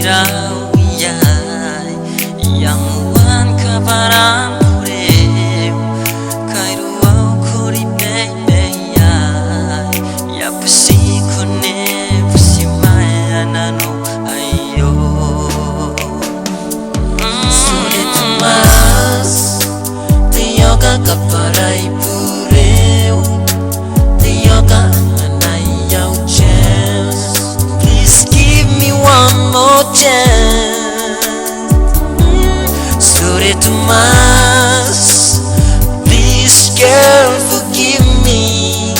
kairuau yang wan kabarang pureu kairuau kuri baby ya pasi kune pasi maya nano ayo sore tumas te yoga kaparai pureu te yoga anai yau chance please give me one more chance sore tumas please girl forgive me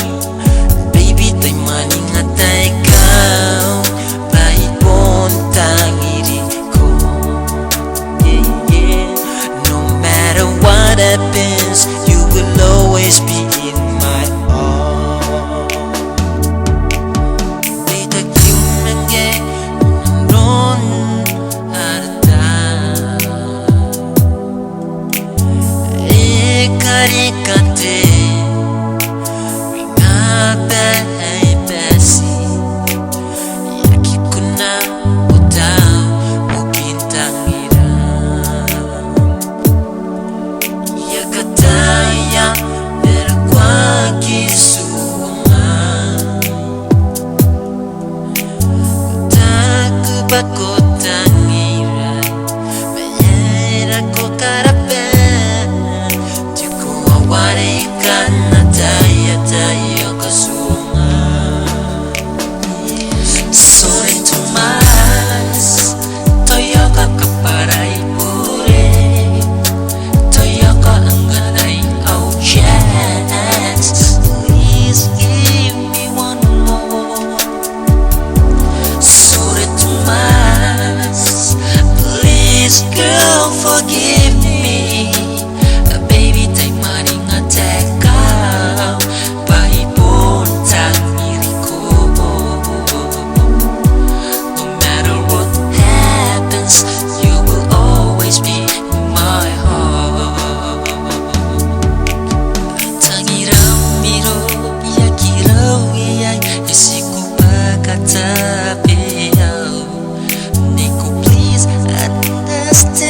baby tay maning atay kau bai pontang iri ko no matter what happens you will always be in my heart data kyumenge ron harta karikate ringata hai basi yakikuna uta mukintangira yakataya berkwa kisuanga utaku bakotangira bayera kokarape warikana taya taya kasunga sore tumas toyoka kaparai pure toyoka anganai au chance please give me one more sore tumas please girl forgive me baby take money please understand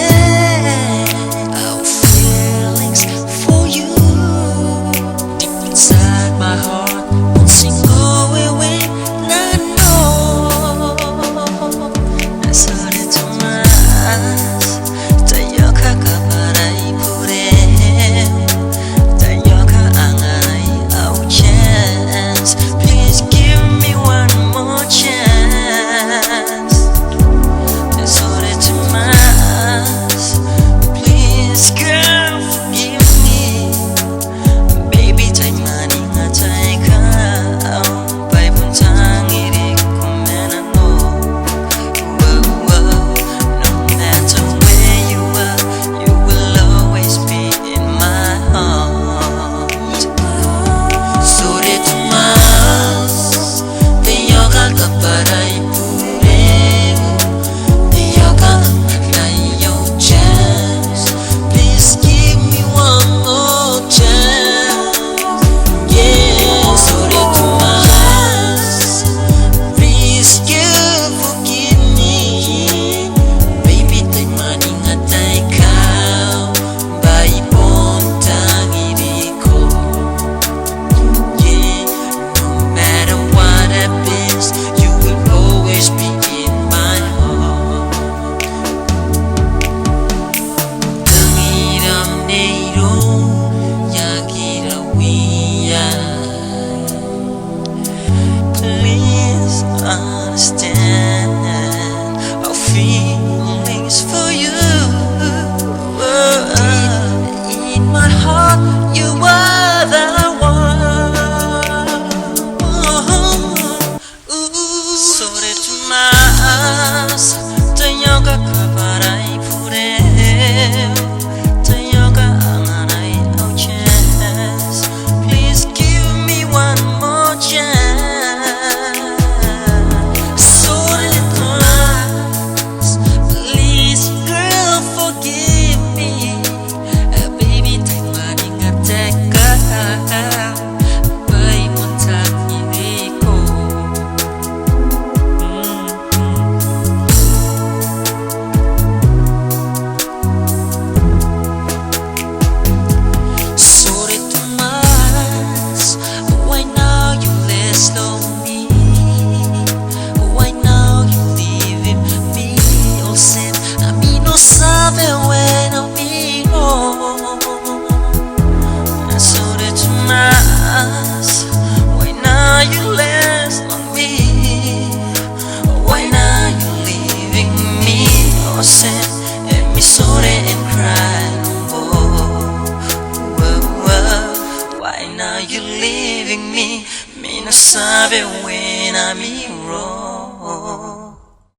you leaving me? Me no sabe when I'm in wrong.